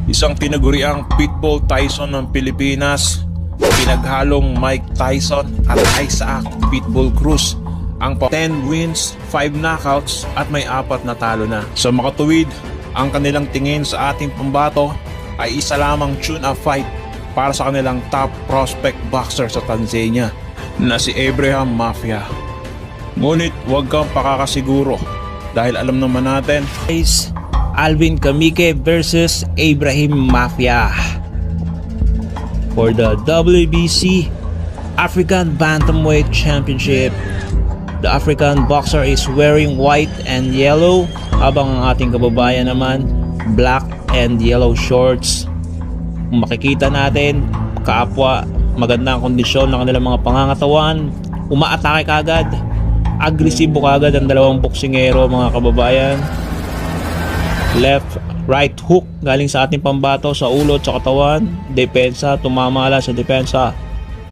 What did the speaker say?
Isang tinaguriang Pitbull Tyson ng Pilipinas, pinaghalong Mike Tyson at Isaac Pitbull Cruz. Ang 10 wins, 5 knockouts at may 4 na talo na. Sa makatuwid, ang kanilang tingin sa ating pambato ay isa lamang tune-up fight para sa kanilang top prospect boxer sa Tanzania na si Abraham Mafia. Ngunit huwag kang pakakasiguro dahil alam naman natin Guys, Alvin Kamike versus Abraham Mafia for the WBC African Bantamweight Championship. The African boxer is wearing white and yellow, habang ang ating kababayan naman black and yellow shorts. Kung makikita natin, kaapwa, maganda ang kondisyon ng kanilang mga pangangatawan, umaatake kagad, agresibo kagad ang dalawang boksingero mga kababayan. Left, right hook galing sa ating pambato sa ulo at sa katawan, depensa, tumamala sa depensa.